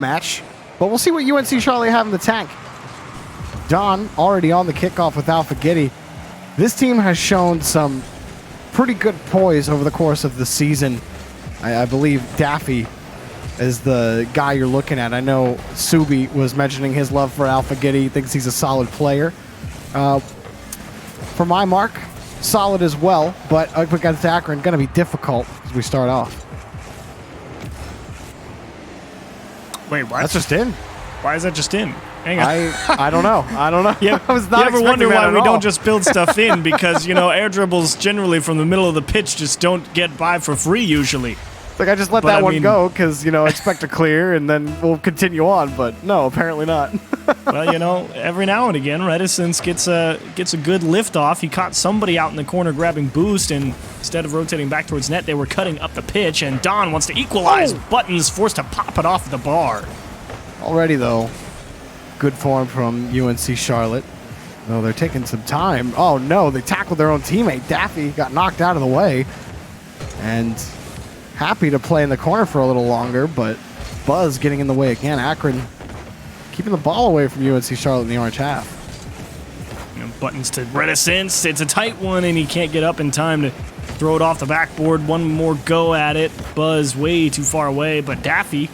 match, but we'll see what UNC Charlotte have in the tank. Don already on the kickoff with Alpha Giddy. This team has shown some pretty good poise over the course of the season. I believe Daffy is the guy you're looking at. I know Subi was mentioning his love for Alpha Giddy, thinks he's a solid player. For my mark, solid as well, but up against Akron, going to be difficult as we start off. Wait, what? That's just in. Why is that just in? Hang on. I don't know. I don't know. Yeah, I was not you ever wonder expecting that why at we all. don't just build stuff in? Because, you know, air dribbles generally from the middle of the pitch just don't get by for free usually. Like, I just let that one go because, you know, expect a clear and then we'll continue on. But no, apparently not. Well, you know, every now and again, Reticence gets a good lift off. He caught somebody out in the corner grabbing boost, and instead of rotating back towards net, they were cutting up the pitch, and Don wants to equalize. Oh. Buttons forced to pop it off the bar. Already, though, good form from UNC Charlotte. Though they're taking some time. Oh, no, they tackled their own teammate. Daffy got knocked out of the way. And happy to play in the corner for a little longer, but Buzz getting in the way again. Akron keeping the ball away from UNC Charlotte in the orange half. You know, Buttons to Reticence. It's a tight one, and he can't get up in time to throw it off the backboard. One more go at it. Buzz way too far away, but Daffy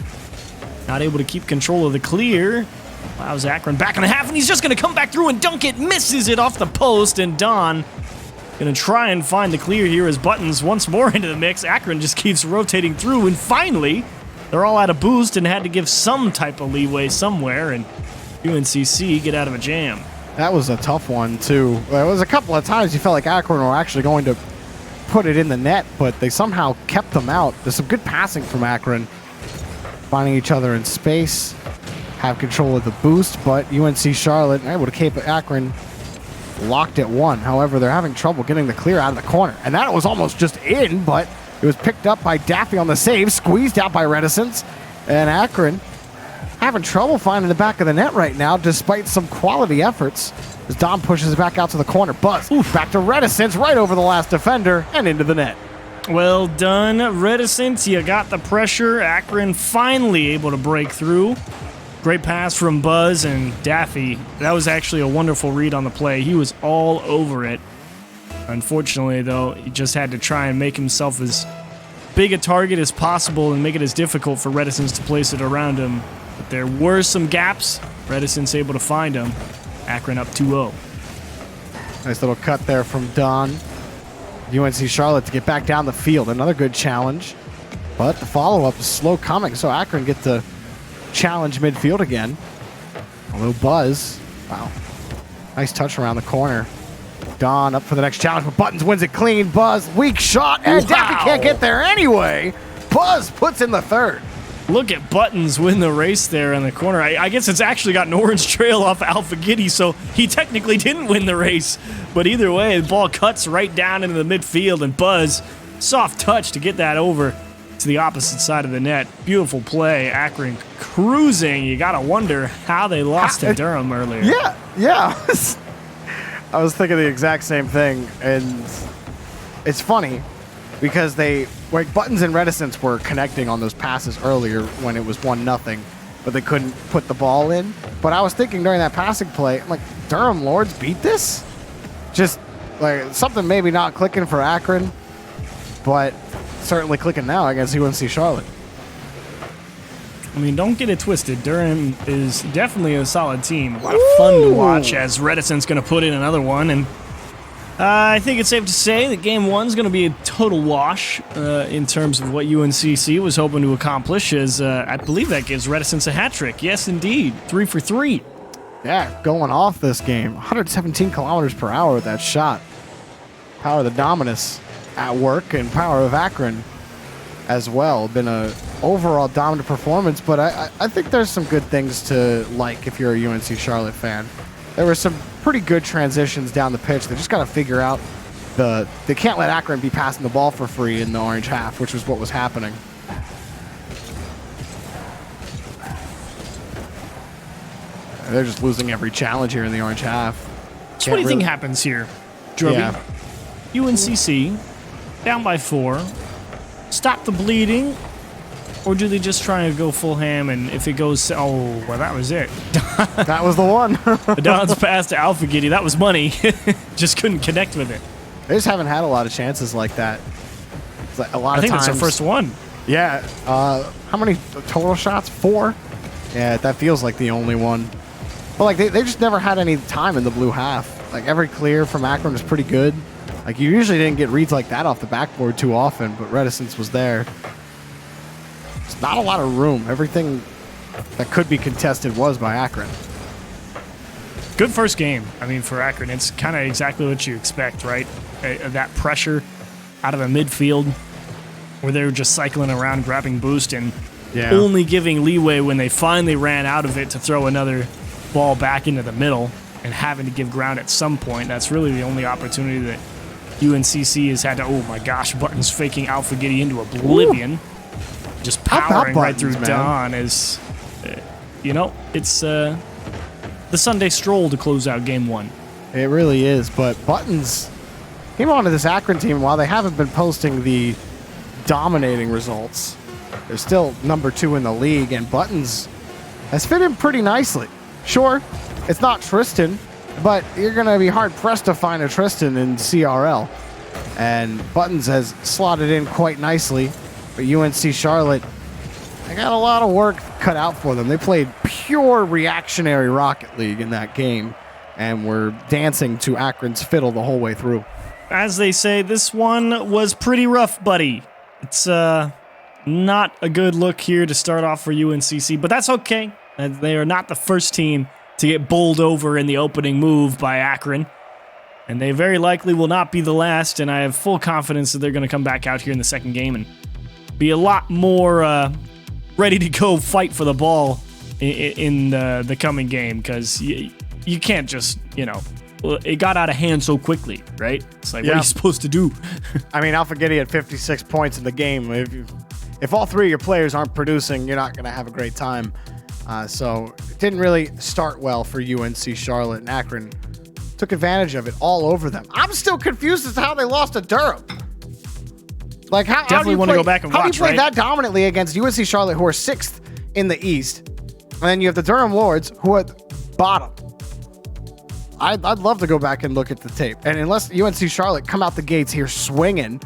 not able to keep control of the clear. Allows Akron back in the half, and he's just going to come back through and dunk it. Misses it off the post, and Don going to try and find the clear here as Buttons once more into the mix. Akron just keeps rotating through, and finally, they're all out of boost and had to give some type of leeway somewhere, and UNCC get out of a jam. That was a tough one, too. There was a couple of times you felt like Akron were actually going to put it in the net, but they somehow kept them out. There's some good passing from Akron, finding each other in space, have control of the boost, but UNC Charlotte able to keep Akron locked at one. However, they're having trouble getting the clear out of the corner, and that was almost just in, but it was picked up by Daffy on the save, squeezed out by Reticence, and Akron having trouble finding the back of the net right now, despite some quality efforts, as Dom pushes it back out to the corner. Buzz, back to Reticence, right over the last defender, and into the net. Well done, Reticence. You got the pressure. Akron finally able to break through. Great pass from Buzz and Daffy. That was actually a wonderful read on the play. He was all over it. Unfortunately, though, he just had to try and make himself as big a target as possible and make it as difficult for Reticence to place it around him. But there were some gaps. Reticence able to find him. Akron up 2-0. Nice little cut there from Don. UNC Charlotte to get back down the field. Another good challenge. But the follow-up is slow coming, so Akron get to challenge midfield again. Although Buzz, wow, nice touch around the corner. Don up for the next challenge, but Buttons wins it clean. Buzz, weak shot, and Wow. Daffy can't get there anyway. Buzz puts in the third. Look at Buttons win the race there in the corner. I guess it's actually got an orange trail off Alpha Giddy, so he technically didn't win the race. But either way, the ball cuts right down into the midfield, and Buzz, soft touch to get that over to the opposite side of the net. Beautiful play. Akron cruising. You got to wonder how they lost to Durham earlier. Yeah. I was thinking the exact same thing, and it's funny because Buttons and Reticence were connecting on those passes earlier when it was 1-0, but they couldn't put the ball in. But I was thinking during that passing play, I'm like, Durham Lords beat this? Just like something maybe not clicking for Akron, but certainly clicking now against UNC Charlotte. I mean, don't get it twisted. Durham is definitely a solid team. A lot of fun to watch as Reticence going to put in another one. And I think it's safe to say that game one's going to be a total wash in terms of what UNCC was hoping to accomplish, as I believe that gives Reticence a hat trick. Yes, indeed. 3 for 3. Yeah, going off this game. 117 kilometers per hour with that shot. Power of the Dominus at work, and power of Akron as well. Been a overall dominant performance, but I think there's some good things to like if you're a UNC Charlotte fan. There were some pretty good transitions down the pitch. They just got to figure out they can't let Akron be passing the ball for free in the orange half, which was what was happening. They're just losing every challenge here in the orange half. So what do you think happens here, Droby? Yeah. UNCC down by 4. Stop the bleeding. Or do they just try to go full ham, and if it goes... Oh, well, that was it. That was the one. Don's pass to Alpha Giddy. That was money. Just couldn't connect with it. They just haven't had a lot of chances like that. It's like a lot I of think times. that's their first one. Yeah. How many total shots? 4? Yeah, that feels like the only one. But like they just never had any time in the blue half. Like every clear from Akron was pretty good. Like you usually didn't get reads like that off the backboard too often, but Reticence was there. It's not a lot of room. Everything that could be contested was by Akron. Good first game. I mean, for Akron, it's kind of exactly what you expect, right? That pressure out of the midfield where they were just cycling around, grabbing boost, and only giving leeway when they finally ran out of it to throw another ball back into the middle and having to give ground at some point. That's really the only opportunity that UNCC has had to... Oh, my gosh. Buttons faking Alpha Giddy into oblivion. Ooh. Just powering right through Don as... you know, it's... the Sunday stroll to close out game 1. It really is, but Buttons came onto this Akron team while they haven't been posting the dominating results. They're still number 2 in the league, and Buttons has fit in pretty nicely. Sure, it's not Tristan, but you're going to be hard-pressed to find a Tristan in CRL. And Buttons has slotted in quite nicely, but UNC Charlotte, they got a lot of work cut out for them. They played pure reactionary Rocket League in that game, and were dancing to Akron's fiddle the whole way through. As they say, this one was pretty rough, buddy. It's not a good look here to start off for UNCC, but that's okay. They are not the first team to get bowled over in the opening move by Akron, and they very likely will not be the last, and I have full confidence that they're going to come back out here in the second game and be a lot more ready to go fight for the ball in the coming game, because you can't just, you know, it got out of hand so quickly, right? It's like, what are you supposed to do? I mean, Alpha Giddy had 56 points in the game. If all 3 of your players aren't producing, you're not going to have a great time. So it didn't really start well for UNC Charlotte, and Akron took advantage of it all over them. I'm still confused as to how they lost to Durham. Like, how definitely want to go back and watch, how do you play that dominantly against UNC Charlotte, who are 6th in the East, and then you have the Durham Lords, who are bottom? I'd love to go back and look at the tape. And unless UNC Charlotte come out the gates here swinging,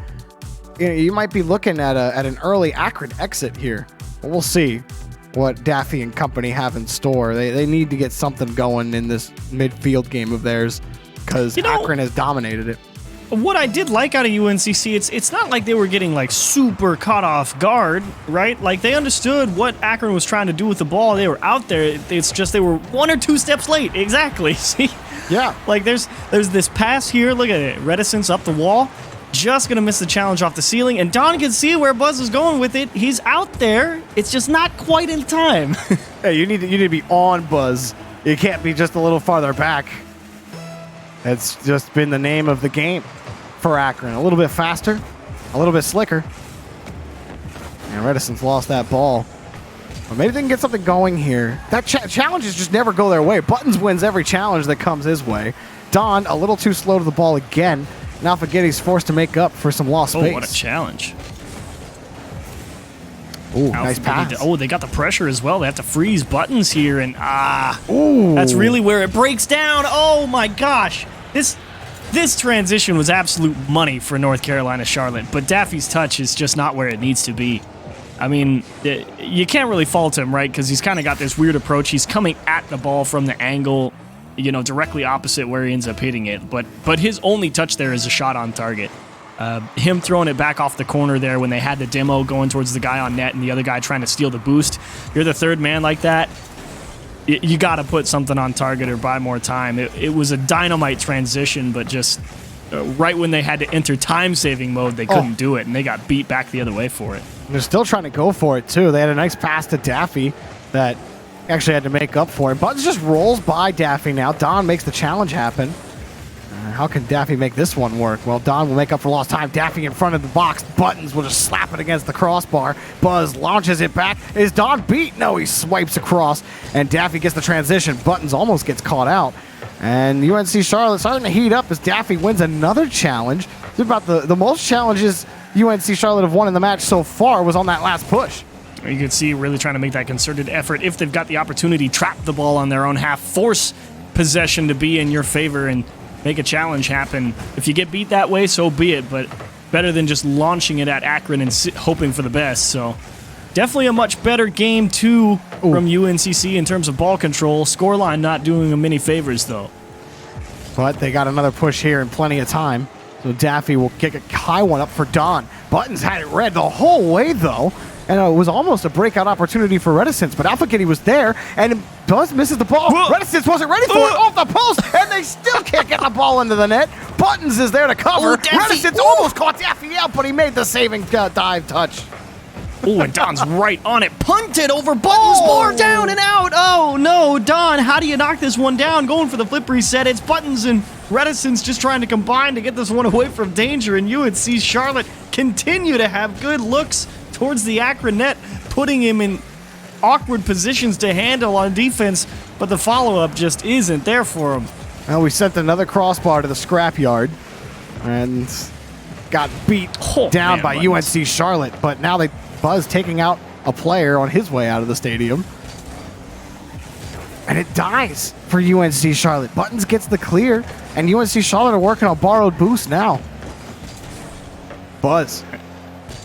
you might be looking at an early Akron exit here. But we'll see what Daffy and company have in store. They need to get something going in this midfield game of theirs, because Akron has dominated it. What I did like out of UNCC, it's not like they were getting like super caught off guard, right? Like they understood what Akron was trying to do with the ball. They were out there. It's just they were 1 or 2 steps late. Exactly. See? Yeah. Like there's this pass here. Look at it. Reticence up the wall. Just going to miss the challenge off the ceiling. And Don can see where Buzz is going with it. He's out there. It's just not quite in time. Hey, you need to be on Buzz. You can't be just a little farther back. It's just been the name of the game for Akron. A little bit faster, a little bit slicker. And Reticence lost that ball. But maybe they can get something going here. That challenges just never go their way. Buttons wins every challenge that comes his way. Don, a little too slow to the ball again. And Alpha Giddy's forced to make up for some lost space. Oh, what a challenge. Ooh, nice pass. Oh, they got the pressure as well. They have to freeze Buttons here, and that's really where it breaks down. Oh my gosh. This transition was absolute money for North Carolina Charlotte, but Daffy's touch is just not where it needs to be. I mean, you can't really fault him, right? Because he's kind of got this weird approach. He's coming at the ball from the angle, you know, directly opposite where he ends up hitting it. But his only touch there is a shot on target. Him throwing it back off the corner there when they had the demo going towards the guy on net and the other guy trying to steal the boost. You're the third man like that. You got to put something on target or buy more time. It was a dynamite transition, but just right when they had to enter time-saving mode, they couldn't do it, and they got beat back the other way for it. They're still trying to go for it, too. They had a nice pass to Daffy that actually had to make up for it. Buttons just rolls by Daffy now. Don makes the challenge happen. How can Daffy make this one work? Well, Don will make up for lost time. Daffy in front of the box. Buttons will just slap it against the crossbar. Buzz launches it back. Is Don beat? No, he swipes across, and Daffy gets the transition. Buttons almost gets caught out. And UNC Charlotte starting to heat up as Daffy wins another challenge. It's about the most challenges UNC Charlotte have won in the match so far was on that last push. You can see really trying to make that concerted effort. If they've got the opportunity, trap the ball on their own half, force possession to be in your favor and make a challenge happen. If you get beat that way, so be it, but better than just launching it at Akron and hoping for the best. So definitely a much better game, too, from UNCC in terms of ball control. Scoreline not doing them many favors, though. But they got another push here in plenty of time. So Daffy will kick a high one up for Don. Buttons had it red the whole way, though. And it was almost a breakout opportunity for Reticence, but Alpha Kitty was there, and Buzz misses the ball. Reticence wasn't ready for it, off the post, and they still can't get the ball into the net. Buttons is there to cover. Reticence almost caught Daffy out, but he made the saving dive touch. Oh, and Don's right on it. Punted over Buttons. More down and out. Oh, no. Don, how do you knock this one down? Going for the flip reset. It's Buttons and Reticence just trying to combine to get this one away from danger, and UNC Charlotte continue to have good looks towards the Akron net, putting him in awkward positions to handle on defense, but the follow-up just isn't there for him. Well, we sent another crossbar to the scrapyard and got beat down by UNC Charlotte, but now Buzz taking out a player on his way out of the stadium. And it dies for UNC Charlotte. Buttons gets the clear, and UNC Charlotte are working on borrowed boost now. Buzz.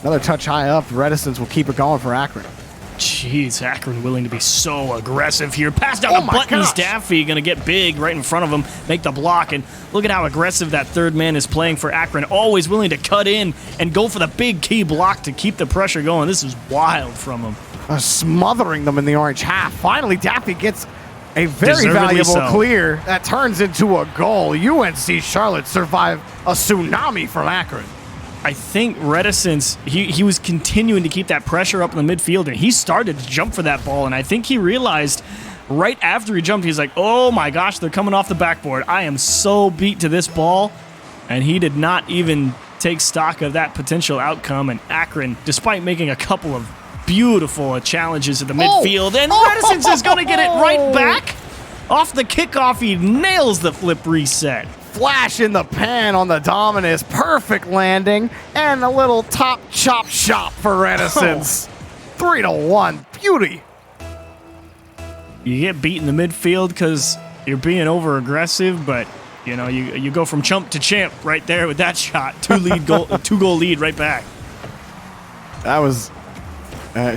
Another touch high up. Reticence will keep it going for Akron. Jeez, Akron willing to be so aggressive here. Pass down to Buttons. Daffy going to get big right in front of him, make the block, and look at how aggressive that third man is playing for Akron. Always willing to cut in and go for the big key block to keep the pressure going. This is wild from him. Smothering them in the orange half. Finally, Daffy gets a very valuable clear that turns into a goal. UNC Charlotte survived a tsunami from Akron. I think Reticence, he was continuing to keep that pressure up in the midfield, and he started to jump for that ball, and I think he realized right after he jumped, he's like, oh my gosh, they're coming off the backboard. I am so beat to this ball, and he did not even take stock of that potential outcome, and Akron, despite making a couple of beautiful challenges at the midfield, and Reticence is going to get it right back. Off the kickoff, he nails the flip reset. Flash in the pan on the Dominus. Perfect landing. And a little top chop shop for Reticence. 3-1. Beauty. You get beat in the midfield because you're being over aggressive, but you know, you go from chump to champ right there with that shot. Two goal lead right back. That was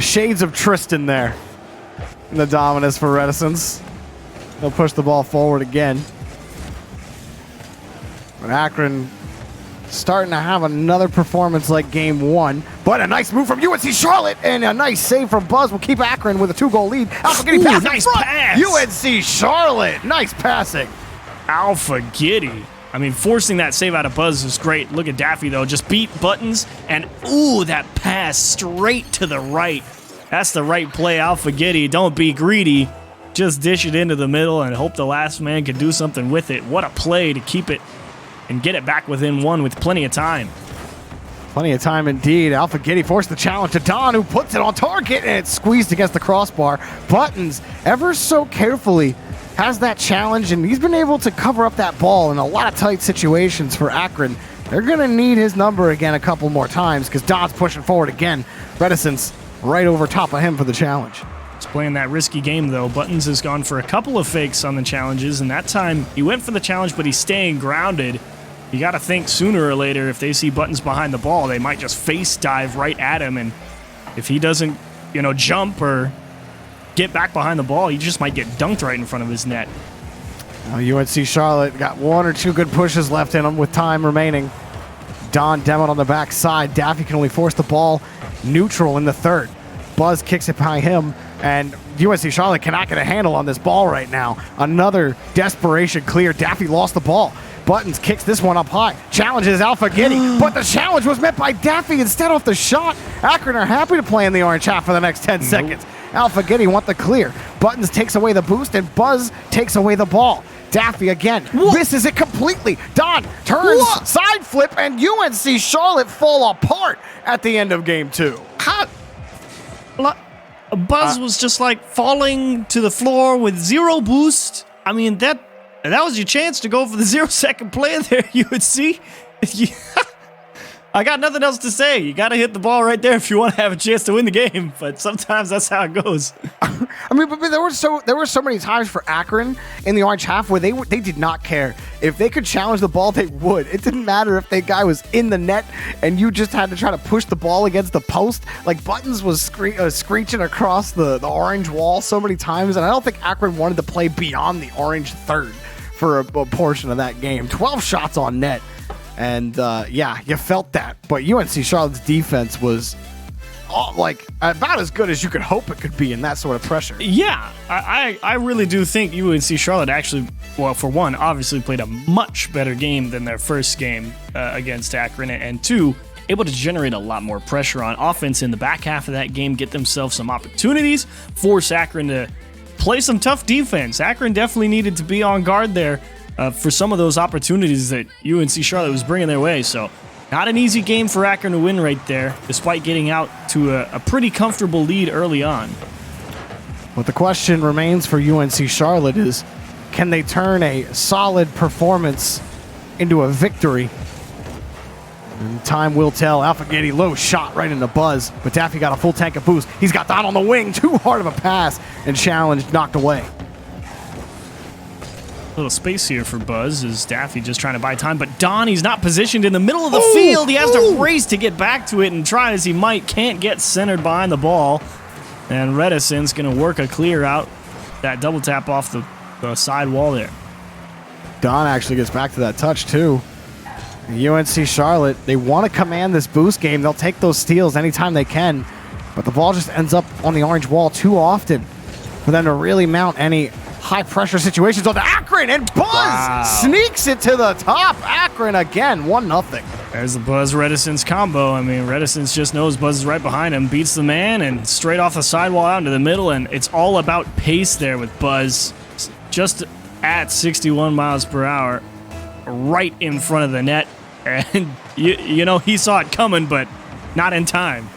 shades of Tristan there in the Dominus for Reticence. They'll push the ball forward again. But Akron starting to have another performance like game one. But a nice move from UNC Charlotte and a nice save from Buzz will keep Akron with a 2-goal lead. Alpha Giddy pass nice in front. pass. UNC Charlotte. Nice passing. Alpha Giddy. I mean, forcing that save out of Buzz is great. Look at Daffy, though. Just beat Buttons. And, ooh, that pass straight to the right. That's the right play, Alpha Giddy. Don't be greedy. Just dish it into the middle and hope the last man can do something with it. What a play to keep it and get it back within one with plenty of time. Plenty of time indeed. Alpha Giddy forced the challenge to Don, who puts it on target, and it's squeezed against the crossbar. Buttons, ever so carefully, has that challenge, and he's been able to cover up that ball in a lot of tight situations for Akron. They're going to need his number again a couple more times because Don's pushing forward again. Reticence right over top of him for the challenge. He's playing that risky game, though. Buttons has gone for a couple of fakes on the challenges, and that time he went for the challenge, but he's staying grounded. You got to think sooner or later, if they see Buttons behind the ball, they might just face dive right at him. And if he doesn't, jump or get back behind the ball, he just might get dunked right in front of his net. Now UNC Charlotte got one or two good pushes left in them with time remaining. Don Demott on the backside. Daffy can only force the ball neutral in the third. Buzz kicks it by him, and UNC Charlotte cannot get a handle on this ball right now. Another desperation clear. Daffy lost the ball. Buttons kicks this one up high. Challenges Alpha Giddy, but the challenge was met by Daffy instead of the shot. Akron are happy to play in the orange half for the next 10 seconds. Alpha Giddy want the clear. Buttons takes away the boost, and Buzz takes away the ball. Daffy again misses it completely. Don turns, side flip, and UNC Charlotte fall apart at the end of game two. Buzz was just like falling to the floor with zero boost. I mean, that was your chance to go for the 0-second play there, UNC. I got nothing else to say. You got to hit the ball right there if you want to have a chance to win the game. But sometimes that's how it goes. I mean, but there were so many times for Akron in the orange half where they did not care. If they could challenge the ball, they would. It didn't matter if the guy was in the net and you just had to try to push the ball against the post. Like, Buttons was screeching across the orange wall so many times, and I don't think Akron wanted to play beyond the orange third for a portion of that game. 12 shots on net. And, yeah, you felt that. But UNC Charlotte's defense was, like, about as good as you could hope it could be in that sort of pressure. Yeah, I really do think UNC Charlotte actually, well, for one, obviously played a much better game than their first game against Akron. And two, able to generate a lot more pressure on offense in the back half of that game, get themselves some opportunities, force Akron to play some tough defense. Akron definitely needed to be on guard there. For some of those opportunities that UNC Charlotte was bringing their way. So not an easy game for Akron to win right there, despite getting out to a pretty comfortable lead early on. But the question remains for UNC Charlotte is, can they turn a solid performance into a victory? And time will tell. Alpha-Getty low shot right into Buzz, but Daffy got a full tank of boost. He's got Don on the wing, too hard of a pass, and challenged, knocked away. Little space here for Buzz as Daffy just trying to buy time, but Don, he's not positioned in the middle of the field. He has to race to get back to it and try as he might. Can't get centered behind the ball. And Reticent's going to work a clear out. That double tap off the side wall there. Don actually gets back to that touch too. UNC Charlotte, they want to command this boost game. They'll take those steals anytime they can, but the ball just ends up on the orange wall too often for them to really mount any high-pressure situations on the Akron, and Buzz sneaks it to the top. Akron again, 1-0. There's the Buzz Reticence combo. I mean, Reticence just knows Buzz is right behind him, beats the man, and straight off the sidewall out into the middle, and it's all about pace there with Buzz just at 61 miles per hour, right in front of the net. And, you know, he saw it coming, but not in time.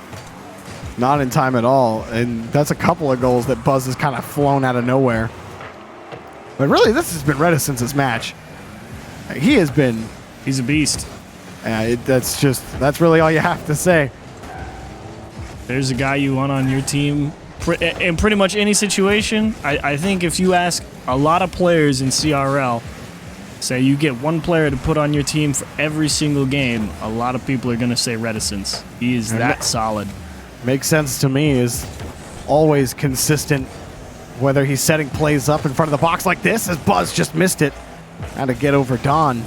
Not in time at all, and that's a couple of goals that Buzz has kind of flown out of nowhere. But really, this has been Reticence's match. He's a beast. That's really all you have to say. There's a guy you want on your team in pretty much any situation. I think if you ask a lot of players in CRL, say you get one player to put on your team for every single game, a lot of people are going to say Reticence. He is that solid. Makes sense to me. Is always consistent. Whether he's setting plays up in front of the box like this, as Buzz just missed it. Had to get over Don.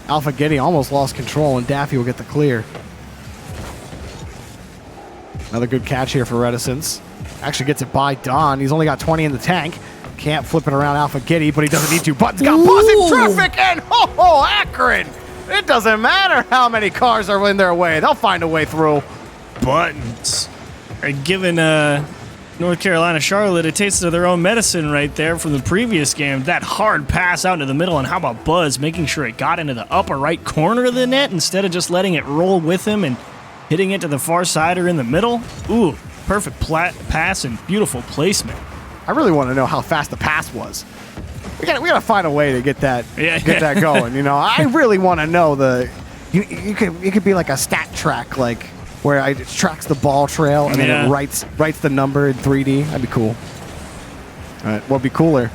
Alpha-Getty almost lost control, and Daffy will get the clear. Another good catch here for Reticence. Actually gets it by Don. He's only got 20 in the tank. Can't flip it around Alpha-Getty, but he doesn't need to. Button's got Buzz in traffic, and Akron! It doesn't matter how many cars are in their way. They'll find a way through. Buttons are giving North Carolina Charlotte a taste of their own medicine right there from the previous game. That hard pass out into the middle, and how about Buzz making sure it got into the upper right corner of the net instead of just letting it roll with him and hitting it to the far side or in the middle. Ooh, perfect pass and beautiful placement. I really want to know how fast the pass was. We gotta find a way to get that that going. You know, I really want to know it could be like a stat track, like where it tracks the ball trail and then it writes the number in 3D. That'd be cool. What'd be cooler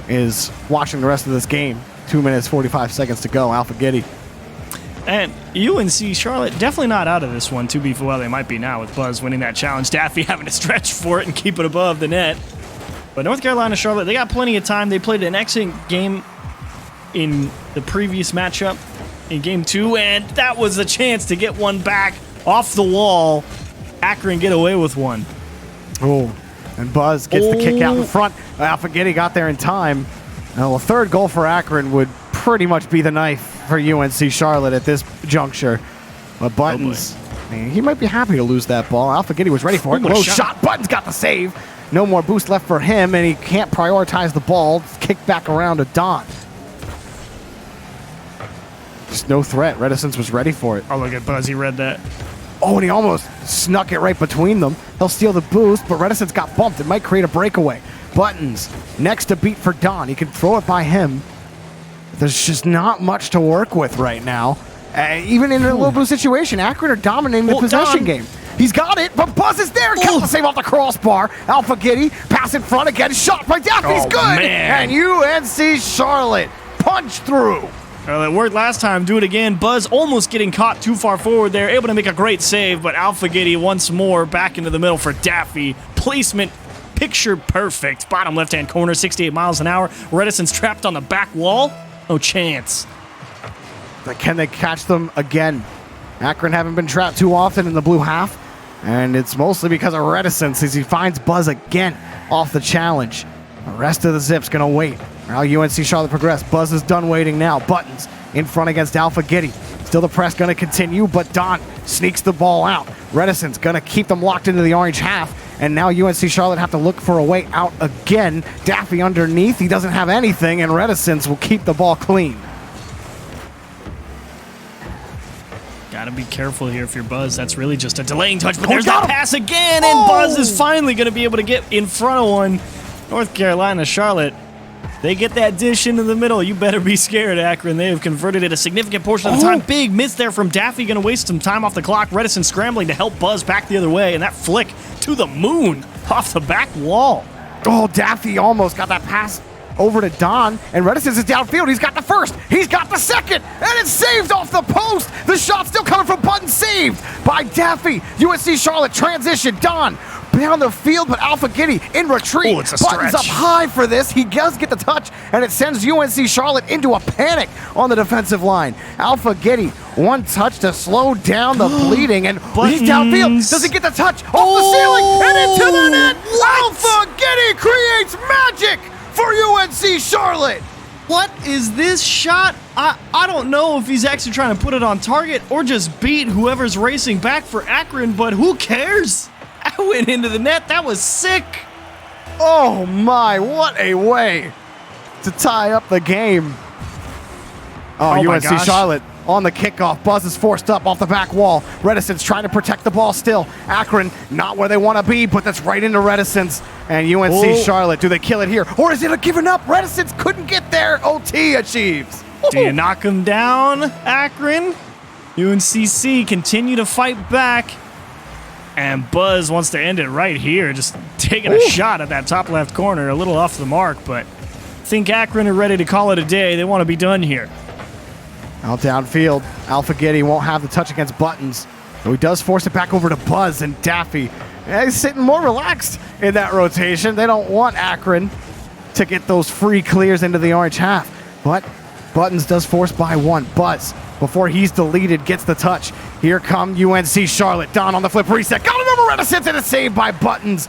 is watching the rest of this game. 2 minutes, 45 seconds to go. Alpha-Getty. And UNC Charlotte definitely not out of this one, to be well, they might be now with Buzz winning that challenge. Daffy having to stretch for it and keep it above the net. But North Carolina Charlotte, they got plenty of time. They played an excellent game in the previous matchup in game 2, and that was a chance to get one back off the wall. Akron get away with one. Oh, and Buzz gets the kick out in front. Alpha-Getty got there in time. Now, a third goal for Akron would pretty much be the knife for UNC Charlotte at this juncture. But Buttons, he might be happy to lose that ball. Alpha-Getty was ready for it. Low shot. Buttons got the save. No more boost left for him, and he can't prioritize the ball. Kicked back around to Don. Just no threat. Reticence was ready for it. Oh, look at Buzz. He read that. Oh, and he almost snuck it right between them. He'll steal the boost, but Reticence got bumped. It might create a breakaway. Buttons, next to beat for Don. He can throw it by him. There's just not much to work with right now. Even in a low blue situation, Akron are dominating the possession game. He's got it, but Buzz is there. Cut the save off the crossbar. Alpha Giddy, pass in front again. Shot by Daffy. He's good. Man. And UNC Charlotte punch through. Well, it worked last time. Do it again. Buzz almost getting caught too far forward there. Able to make a great save, but Alpha Giddy once more back into the middle for Daffy. Placement picture perfect. Bottom left-hand corner, 68 miles an hour. Reticence trapped on the back wall. No chance. But can they catch them again? Akron haven't been trapped too often in the blue half, and it's mostly because of Reticence as he finds Buzz again off the challenge. The rest of the Zip's going to wait. Now UNC Charlotte progress. Buzz is done waiting now. Buttons in front against Alpha Giddy. Still the press going to continue, but Don sneaks the ball out. Reticence going to keep them locked into the orange half, and now UNC Charlotte have to look for a way out again. Daffy underneath. He doesn't have anything, and Reticence will keep the ball clean. Gotta be careful here if you're Buzz. That's really just a delaying touch, but there's that pass again, and Buzz is finally going to be able to get in front of one. North Carolina, Charlotte, they get that dish into the middle. You better be scared, Akron. They have converted it a significant portion of the time. Big miss there from Daffy, going to waste some time off the clock. Reticence scrambling to help Buzz back the other way, and that flick to the moon off the back wall. Oh, Daffy almost got that pass over to Don, and Reticence is downfield. He's got the first, he's got the second, and it's saved off the post. The shot still coming from Button, saved by Daffy. UNC Charlotte transition. Don down the field, but Alpha Giddy in retreat. It's a stretch. Buttons up high for this. He does get the touch, and it sends UNC Charlotte into a panic on the defensive line. Alpha Giddy, one touch to slow down the bleeding, and he's downfield. Does he get the touch off the ceiling and into the net? Alpha Giddy creates magic for UNC Charlotte. What is this shot? I don't know if he's actually trying to put it on target or just beat whoever's racing back for Akron, but who cares? I went into the net. That was sick. Oh my, what a way to tie up the game. Oh, UNC Charlotte on the kickoff. Buzz is forced up off the back wall. Reticence trying to protect the ball still. Akron not where they want to be, but that's right into Reticence. And UNC Charlotte, do they kill it here? Or is it a given up? Reticence couldn't get there. OT achieves. Do you knock him down, Akron? UNCC continue to fight back. And Buzz wants to end it right here, just taking a shot at that top left corner, a little off the mark, but I think Akron are ready to call it a day. They want to be done here. Out downfield, Alpha Giddy won't have the touch against Buttons, so he does force it back over to Buzz, and Daffy is sitting more relaxed in that rotation. They don't want Akron to get those free clears into the orange half, but Buttons does force by one. Buzz, before he's deleted, gets the touch. Here come UNC Charlotte. Don on the flip reset. Got him over Reticence, and it's saved by Buttons.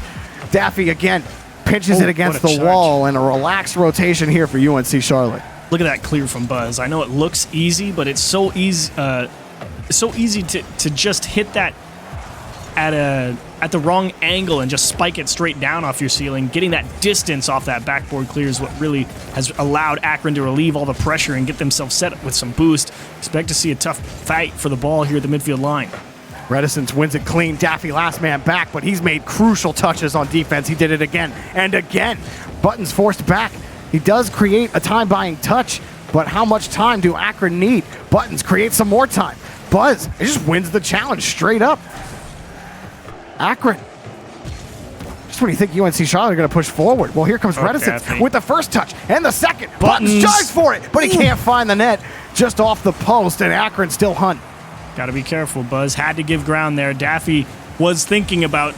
Daffy again pinches it against the wall, and a relaxed rotation here for UNC Charlotte. Look at that clear from Buzz. I know it looks easy, but it's so easy to just hit that at the wrong angle and just spike it straight down off your ceiling. Getting that distance off that backboard clear is what really has allowed Akron to relieve all the pressure and get themselves set up with some boost. Expect to see a tough fight for the ball here at the midfield line. Reticence wins it clean. Daffy last man back, but he's made crucial touches on defense. He did it again and again. Buttons forced back. He does create a time-buying touch, but how much time do Akron need? Buttons create some more time. Buzz, it just wins the challenge straight up. Akron. Just when you think UNC Charlotte are going to push forward. Well, here comes Reticence with the first touch and the second. Buttons dives for it, but he can't find the net. Just off the post, and Akron still hunt. Got to be careful. Buzz had to give ground there. Daffy was thinking about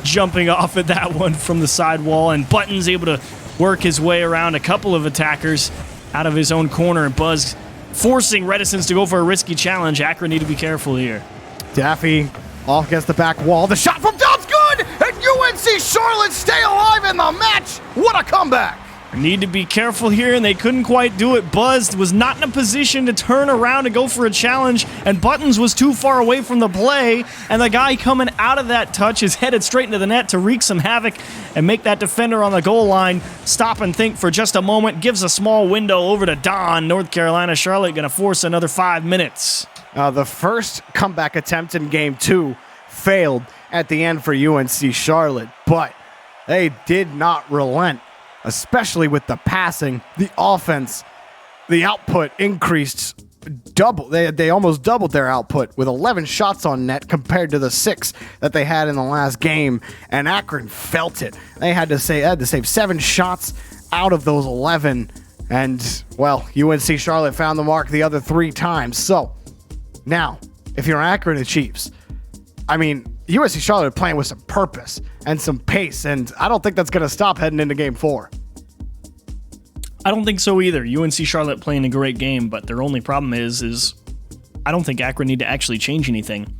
jumping off at that one from the side wall, and Buttons able to work his way around a couple of attackers out of his own corner, and Buzz forcing Reticence to go for a risky challenge. Akron need to be careful here. Daffy off against the back wall. The shot from Don's good, and UNC Charlotte stay alive in the match. What a comeback. Need to be careful here, and they couldn't quite do it. Buzz was not in a position to turn around and go for a challenge, and Buttons was too far away from the play, and the guy coming out of that touch is headed straight into the net to wreak some havoc and make that defender on the goal line stop and think for just a moment. Gives a small window over to Don. North Carolina, Charlotte going to force another 5 minutes. The first comeback attempt in game 2 failed at the end for UNC Charlotte, but they did not relent. Especially with the passing, the offense, the output increased they almost doubled their output with 11 shots on net compared to the 6 that they had in the last game, and Akron felt it. They had to save 7 shots out of those 11, and well, UNC Charlotte found the mark the other 3 times. So now, if you're Akron and Chiefs, I mean, UNC Charlotte are playing with some purpose and some pace, and I don't think that's going to stop heading into Game 4. I don't think so either. UNC Charlotte playing a great game, but their only problem is I don't think Akron need to actually change anything.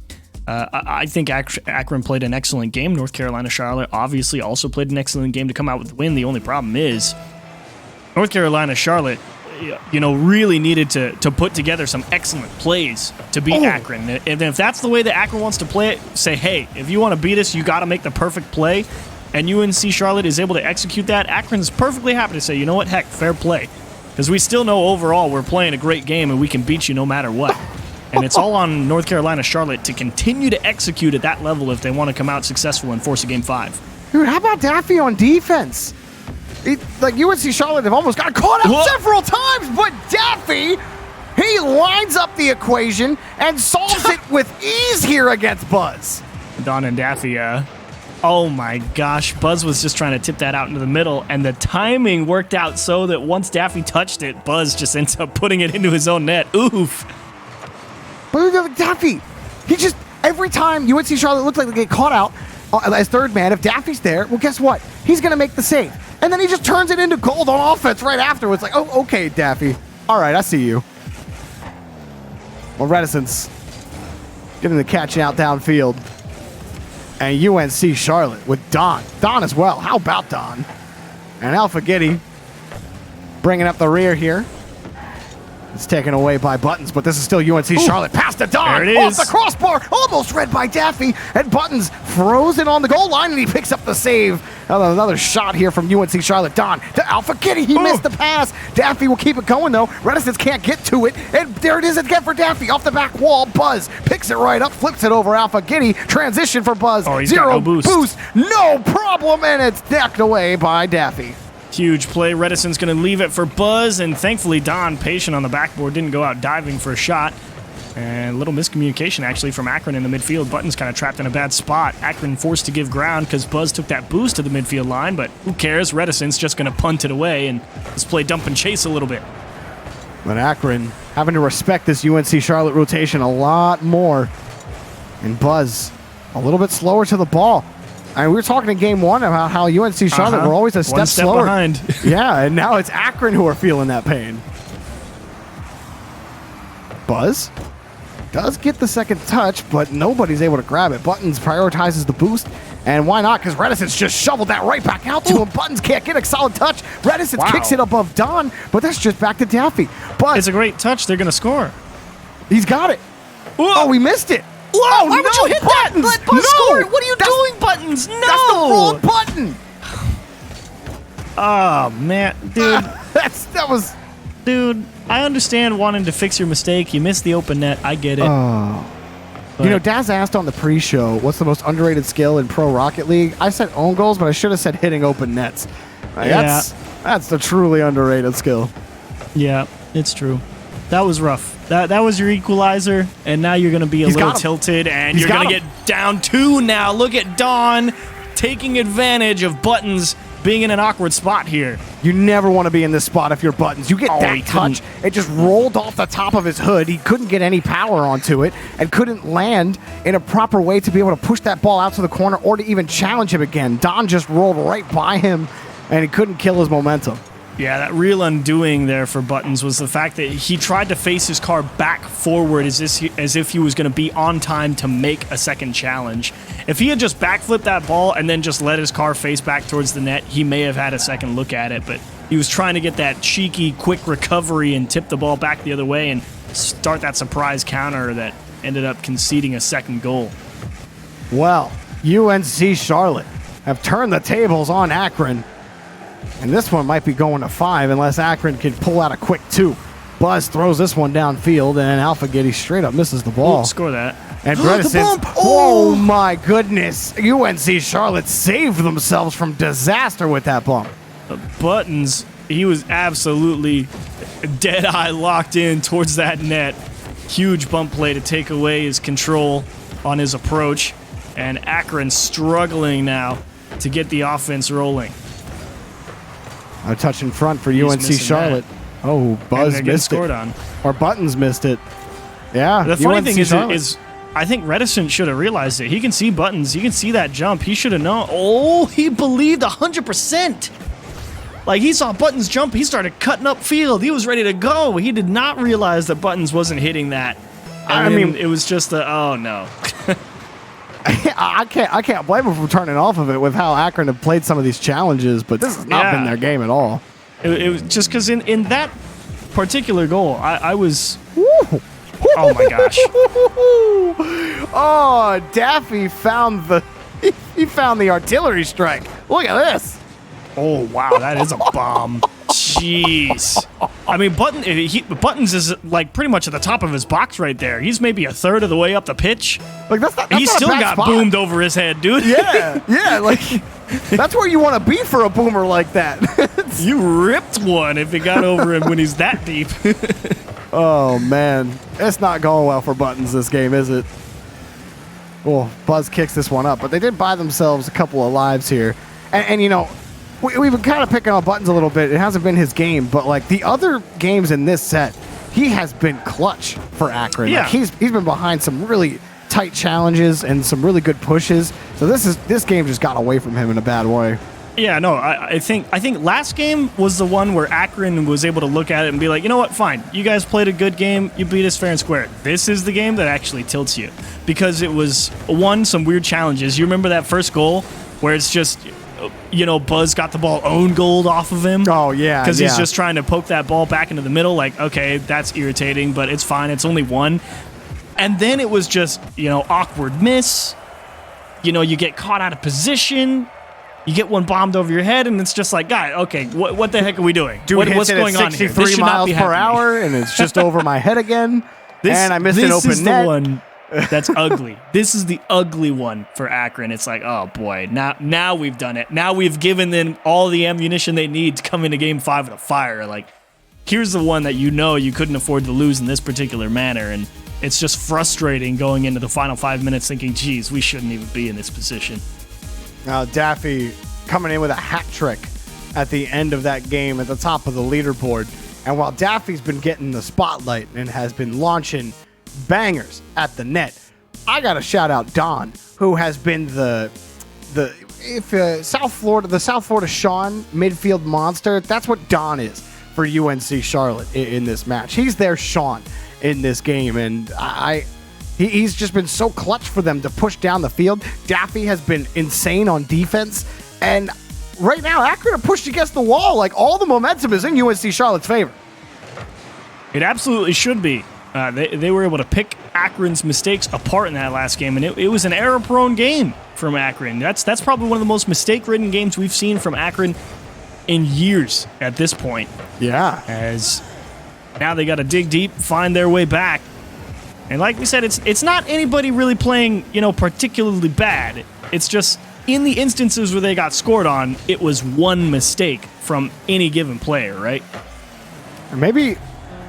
I think Akron played an excellent game. North Carolina Charlotte obviously also played an excellent game to come out with the win. The only problem is North Carolina Charlotte, really needed to put together some excellent plays to beat Akron. And if that's the way that Akron wants to play it, say, hey, if you want to beat us, you got to make the perfect play. And UNC Charlotte is able to execute that. Akron's perfectly happy to say, you know what, heck, fair play. Because we still know overall we're playing a great game and we can beat you no matter what. And it's all on North Carolina Charlotte to continue to execute at that level if they want to come out successful and force a Game 5. Dude, how about Daffy on defense? UNC Charlotte have almost got caught out several times, but Daffy, he lines up the equation and solves it with ease here against Buzz. Don and Daffy, oh my gosh, Buzz was just trying to tip that out into the middle, and the timing worked out so that once Daffy touched it, Buzz just ends up putting it into his own net. Oof. But Daffy, he just, every time UNC Charlotte looks like they get caught out as third man, if Daffy's there, well, guess what? He's going to make the save. And then he just turns it into gold on offense right afterwards. Like, oh, okay, Daffy. All right, I see you. Well, Reticence getting the catch out downfield. And UNC Charlotte with Don. Don as well. How about Don? And Alpha Giddy bringing up the rear here. It's taken away by Buttons, but this is still UNC Charlotte. Pass to Don. There it is. Off the crossbar. Almost read by Daffy. And Buttons frozen on the goal line, and he picks up the save. Another shot here from UNC Charlotte. Don to Alpha Giddy. He missed the pass. Daffy will keep it going, though. Reticence can't get to it. And there it is again for Daffy. Off the back wall. Buzz picks it right up, flips it over Alpha Giddy. Transition for Buzz. Oh, he's Zero got no boost. No problem, and it's decked away by Daffy. Huge play. Reticent's going to leave it for Buzz, and thankfully Don, patient on the backboard, didn't go out diving for a shot. And a little miscommunication, actually, from Akron in the midfield. Buttons kind of trapped in a bad spot. Akron forced to give ground because Buzz took that boost to the midfield line, but who cares? Reticent's just going to punt it away and let's play dump and chase a little bit. But Akron having to respect this UNC Charlotte rotation a lot more. And Buzz a little bit slower to the ball. I mean, we were talking in Game 1 about how UNC Charlotte were always a step slower. Behind. Yeah, and now it's Akron who are feeling that pain. Buzz does get the second touch, but nobody's able to grab it. Buttons prioritizes the boost, and why not? Because Reticence just shoveled that right back out to him. Buttons can't get a solid touch. Reticence kicks it above Don, but that's just back to Daffy. But it's a great touch. They're going to score. He's got it. Whoa. Oh, he missed it. Whoa, why would you hit Buttons. that? Let Buzz score. What are you doing, Buttons? No. That's the wrong button. Oh, man. Dude. that was... Dude, I understand wanting to fix your mistake. You missed the open net. I get it. Daz asked on the pre-show, what's the most underrated skill in Pro Rocket League? I said own goals, but I should have said hitting open nets. Yeah. That's the truly underrated skill. Yeah, it's true. That was rough. That was your equalizer, and now you're going to be a little tilted, and you're going to get down 2 now. Look at Don taking advantage of Buttons being in an awkward spot here. You never want to be in this spot if you're Buttons. You get that touch. It just rolled off the top of his hood. He couldn't get any power onto it and couldn't land in a proper way to be able to push that ball out to the corner or to even challenge him again. Don just rolled right by him, and he couldn't kill his momentum. Yeah, that real undoing there for Buttons was the fact that he tried to face his car back forward as if he was going to be on time to make a second challenge. If he had just backflipped that ball and then just let his car face back towards the net, he may have had a second look at it, but he was trying to get that cheeky, quick recovery and tip the ball back the other way and start that surprise counter that ended up conceding a second goal. Well, UNC Charlotte have turned the tables on Akron. And this one might be going to 5 unless Akron can pull out a quick 2. Buzz throws this one downfield, and Alpha Giddy straight up misses the ball. Score that. And Reticence, oh my goodness. UNC Charlotte saved themselves from disaster with that bump. Buttons, he was absolutely Deadeye locked in towards that net. Huge bump play to take away his control on his approach. And Akron struggling now to get the offense rolling. A touch in front for He's UNC missing Charlotte. that. Oh, Buzz And missed scored it. on. Or Buttons missed it. Yeah. The funny UNC thing Charlotte. is I think Reticent should have realized it. He can see Buttons. He can see that jump. He should have known. Oh, he believed 100%. Like, he saw Buttons jump. He started cutting up field. He was ready to go. He did not realize that Buttons wasn't hitting that. And I mean, it was just oh, no. I can't blame them for turning off of it with how Akron have played some of these challenges, but this has not been their game at all. It was just because in that particular goal, I was... Woo. Oh, my gosh. Oh, Daffy found he found the artillery strike. Look at this. Oh, wow, that is a bomb. Jeez. I mean, Buttons is like pretty much at the top of his box right there. He's maybe a third of the way up the pitch. Like that's He not still a bad got spot. boomed over his head, dude. Yeah, like that's where you want to be for a boomer like that. You ripped one if it got over him when he's that deep. Oh man, it's not going well for Buttons this game, is it? Well, Buzz kicks this one up, but they did buy themselves a couple of lives here, and you know. We've been kind of picking on Buttons a little bit. It hasn't been his game, but like the other games in this set, he has been clutch for Akron. Yeah. Like he's been behind some really tight challenges and some really good pushes. So this game just got away from him in a bad way. Yeah, no, I think last game was the one where Akron was able to look at it and be like, you know what, fine, you guys played a good game, you beat us fair and square. This is the game that actually tilts you because it was some weird challenges. You remember that first goal where it's just, you know, Buzz got the ball own goaled off of him. Oh yeah, because he's just trying to poke that ball back into the middle. Like, okay, that's irritating, but it's fine. It's only one. And then it was just, you know, awkward miss. You know, you get caught out of position. You get one bombed over your head, and it's just like, guy, okay, what the heck are we doing? Dude What's hits it going at on here? 63 This should not miles be per happening. hour, and it's just over my head again. And I missed an open This is net. the one that's ugly. This is the ugly one for Akron. It's like, oh boy, now we've done it. Now we've given them all the ammunition they need to come into Game 5 with a fire. Like, here's the one that you know you couldn't afford to lose in this particular manner, and it's just frustrating going into the final 5 minutes thinking, geez, we shouldn't even be in this position. Now Daffy coming in with a hat trick at the end of that game at the top of the leaderboard. And while Daffy's been getting the spotlight and has been launching bangers at the net, I got to shout out Don, who has been the South Florida Sean midfield monster. That's what Don is for UNC Charlotte in this match. He's their Sean in this game, and he's just been so clutch for them to push down the field. Daffy has been insane on defense, and right now Akron are pushed against the wall. Like, all the momentum is in UNC Charlotte's favor. It absolutely should be. They were able to pick Akron's mistakes apart in that last game, and it was an error-prone game from Akron. That's probably one of the most mistake-ridden games we've seen from Akron in years at this point. Yeah. As now they got to dig deep, find their way back. And like we said, it's not anybody really playing, you know, particularly bad. It's just in the instances where they got scored on, it was one mistake from any given player, right? Or maybe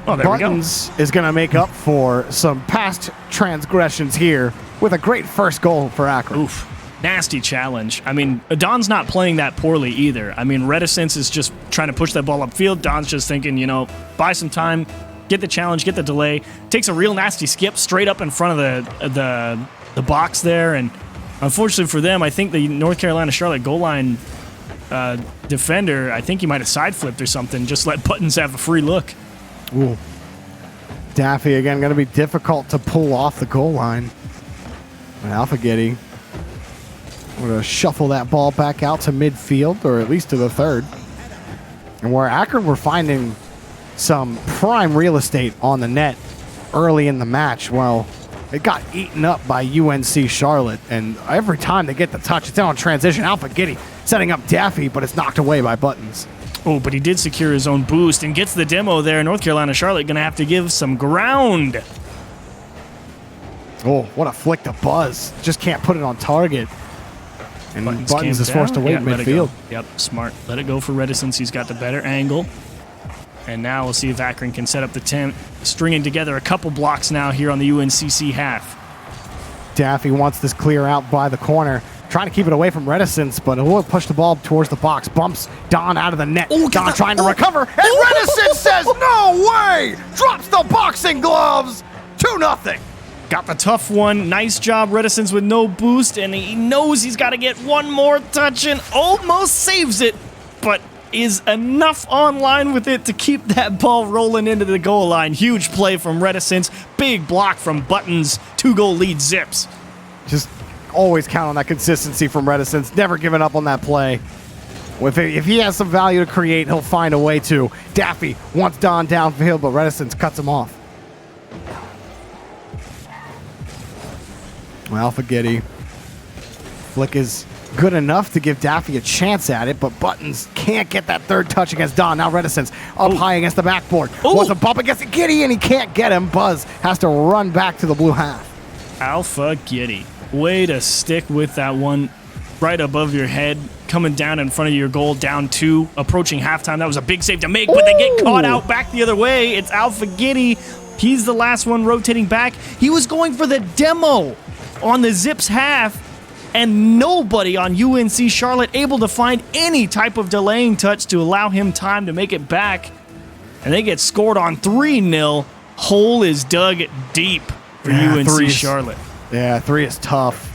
Oh, there we go. Buttons is going to make up for some past transgressions here with a great first goal for Akron. Oof. Nasty challenge. I mean, Don's not playing that poorly either. I mean, Reticence is just trying to push that ball upfield. Don's just thinking, you know, buy some time, get the challenge, get the delay. Takes a real nasty skip straight up in front of the box there. And unfortunately for them, I think the North Carolina Charlotte goal line defender, I think he might have side flipped or something. Just let Buttons have a free look. Ooh. Daffy again going to be difficult to pull off the goal line. And Alphagetti going to shuffle that ball back out to midfield, or at least to the third. And where Akron were finding some prime real estate on the net early in the match, well, it got eaten up by UNC Charlotte. And every time they get the touch, it's on transition. Alphagetti setting up Daffy, but it's knocked away by Buttons. Oh, but he did secure his own boost and gets the demo there. North Carolina Charlotte going to have to give some ground. Oh, what a flick to Buzz. Just can't put it on target. And Buttons is forced to wait in let it go. midfield. Yep, smart. Let it go for Reticence. He's got the better angle. And now we'll see if Akron can set up the 10, stringing together a couple blocks now here on the UNCC half. Daffy wants this clear out by the corner, trying to keep it away from Reticence, but he'll push the ball towards the box. Bumps Don out of the net. Ooh, Don trying to recover, and Reticence says, no way! Drops the boxing gloves! 2-0. Got the tough one. Nice job, Reticence with no boost, and he knows he's got to get one more touch and almost saves it, but is enough online with it to keep that ball rolling into the goal line. Huge play from Reticence. Big block from Buttons. 2-goal lead Zips. Just always count on that consistency from Reticence. Never giving up on that play. If he has some value to create, he'll find a way to. Daffy wants Don downfield, but Reticence cuts him off. Alpha Giddy. Flick is good enough to give Daffy a chance at it, but Buttons can't get that third touch against Don. Now Reticence up high against the backboard. Wants a bump against Giddy, and he can't get him. Buzz has to run back to the blue half. Alpha Giddy. Way to stick with that one right above your head, coming down in front of your goal, down 2, approaching halftime. That was a big save to make, but they get caught out back the other way. It's Alpha Giddy. He's the last one rotating back. He was going for the demo on the Zips half, and nobody on UNC Charlotte able to find any type of delaying touch to allow him time to make it back. And they get scored on 3-0. Hole is dug deep for UNC Charlotte. Yeah, 3 is tough.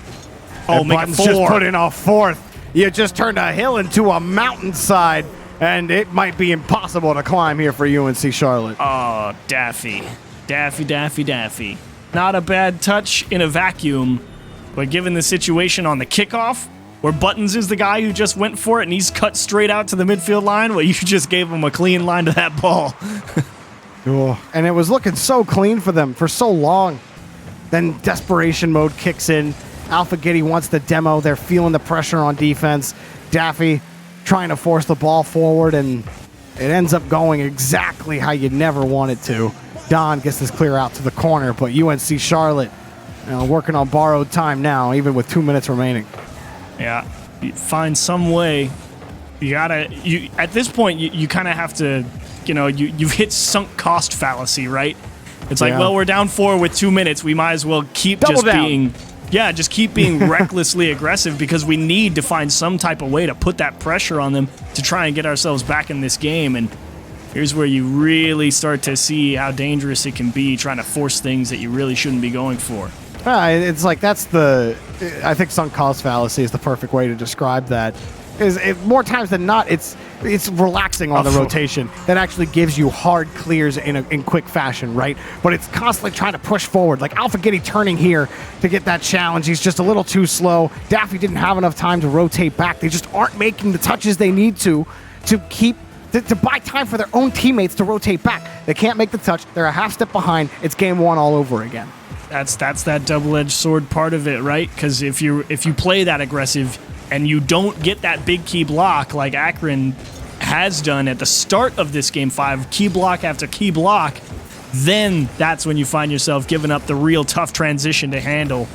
Oh, make Buttons it 4. just put in a 4th. You just turned a hill into a mountainside, and it might be impossible to climb here for UNC Charlotte. Oh, Daffy. Daffy. Not a bad touch in a vacuum, but given the situation on the kickoff, where Buttons is the guy who just went for it and he's cut straight out to the midfield line, well, you just gave him a clean line to that ball. And it was looking so clean for them for so long. Then desperation mode kicks in. Alpha Giddy wants the demo. They're feeling the pressure on defense. Daffy trying to force the ball forward, and it ends up going exactly how you never want it to. Don gets this clear out to the corner, but UNC Charlotte working on borrowed time now, even with 2 minutes remaining. Yeah, you find some way. At this point, you kind of have to, you've hit sunk cost fallacy, right? It's like, well, we're down 4 with 2 minutes. We might as well keep keep being recklessly aggressive, because we need to find some type of way to put that pressure on them to try and get ourselves back in this game. And here's where you really start to see how dangerous it can be, trying to force things that you really shouldn't be going for. It's like I think sunk cost fallacy is the perfect way to describe that. More times than not, it's relaxing on the rotation that actually gives you hard clears in quick fashion, right? But it's constantly trying to push forward. Like Alpha Giddy turning here to get that challenge. He's just a little too slow. Daffy didn't have enough time to rotate back. They just aren't making the touches they need to buy time for their own teammates to rotate back. They can't make the touch. They're a half step behind. It's game 1 all over again. That's that double-edged sword part of it, right? Because if you play that aggressive and you don't get that big key block like Akron has done at the start of this Game 5, key block after key block, then that's when you find yourself giving up the real tough transition to handle.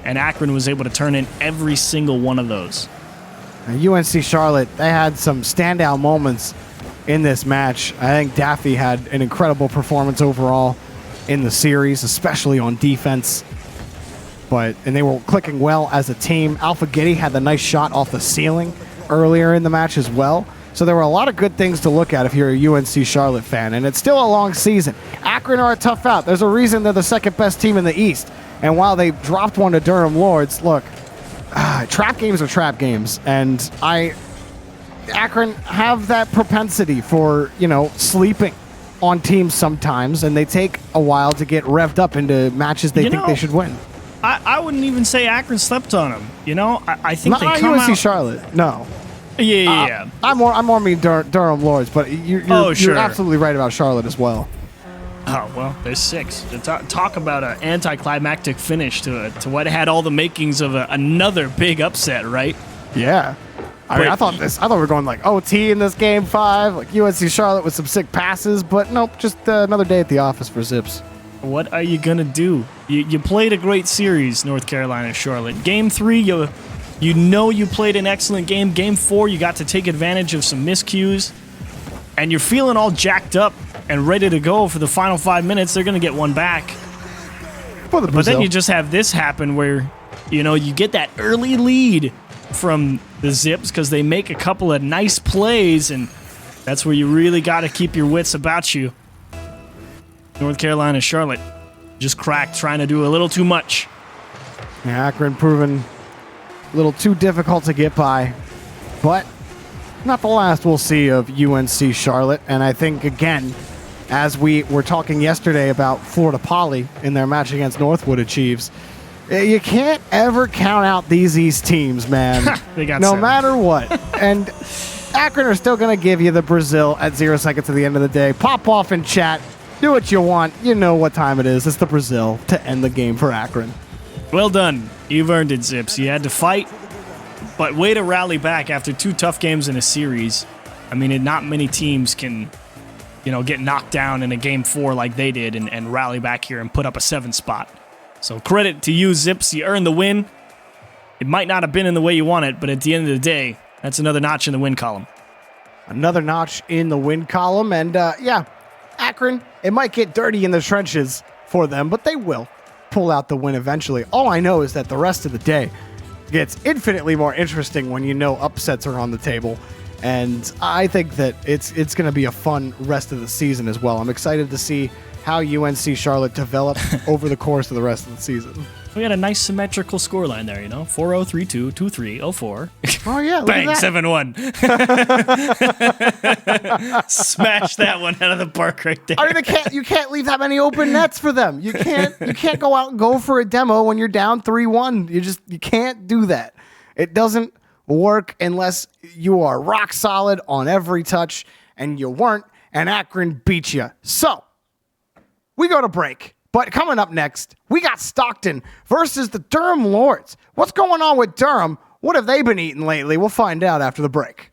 And Akron was able to turn in every single one of those. UNC Charlotte, they had some standout moments in this match. I think Daffy had an incredible performance overall in the series, especially on defense. And they were clicking well as a team. Alpha Giddy had the nice shot off the ceiling earlier in the match as well. So there were a lot of good things to look at if you're a UNC Charlotte fan. And it's still a long season. Akron are a tough out. There's a reason they're the second best team in the East. And while they dropped one to Durham Lords, look, trap games are trap games. And Akron have that propensity for, sleeping on teams sometimes. And they take a while to get revved up into matches they think they should win. I wouldn't even say Akron slept on them. I think they come UNC out. Charlotte, no. Yeah. I more mean Durham Lords, but you're absolutely right about Charlotte as well. Oh, well, there's 6. Talk about an anticlimactic finish to what had all the makings of another big upset, right? Yeah. I thought we were going like OT in this Game 5, like UNC Charlotte with some sick passes, but nope, just another day at the office for Zips. What are you going to do? You played a great series, North Carolina Charlotte. Game 3, you played an excellent game. Game 4, you got to take advantage of some miscues. and you're feeling all jacked up and ready to go for the final 5 minutes, they're going to get one back. But then you just have this happen where, you get that early lead from the Zips because they make a couple of nice plays, and that's where you really got to keep your wits about you. North Carolina, Charlotte just cracked, trying to do a little too much. Yeah, Akron proven a little too difficult to get by, but not the last we'll see of UNC Charlotte. And I think, again, as we were talking yesterday about Florida Poly in their match against Northwood Achieves, you can't ever count out these East teams, man. They got no 7. matter what. And Akron are still going to give you the Brazil at 0 seconds at the end of the day. Pop off in chat. Do what you want. You know what time it is. It's the Brazil to end the game for Akron. Well done. You've earned it, Zips. You had to fight, but way to rally back after 2 tough games in a series. I mean, not many teams can, get knocked down in a game 4 like they did and rally back here and put up a 7 spot. So credit to you, Zips. You earned the win. It might not have been in the way you want it, but at the end of the day, that's another notch in the win column. Another notch in the win column. And, Akron, it might get dirty in the trenches for them, but they will pull out the win eventually. All I know is that the rest of the day gets infinitely more interesting when upsets are on the table. And I think that it's going to be a fun rest of the season as well. I'm excited to see how UNC Charlotte develop over the course of the rest of the season. We had a nice symmetrical scoreline there, 4-0, 3-2, 2-3, 0-4. Oh, yeah. Look Bang, at that. 7-1. Smash that one out of the park right there. I mean, you can't leave that many open nets for them. You can't go out and go for a demo when you're down 3-1. You can't do that. It doesn't work unless you are rock solid on every touch, and you weren't, and Akron beat you. So, we go to break. But coming up next, we got Stockton versus the Durham Lords. What's going on with Durham? What have they been eating lately? We'll find out after the break.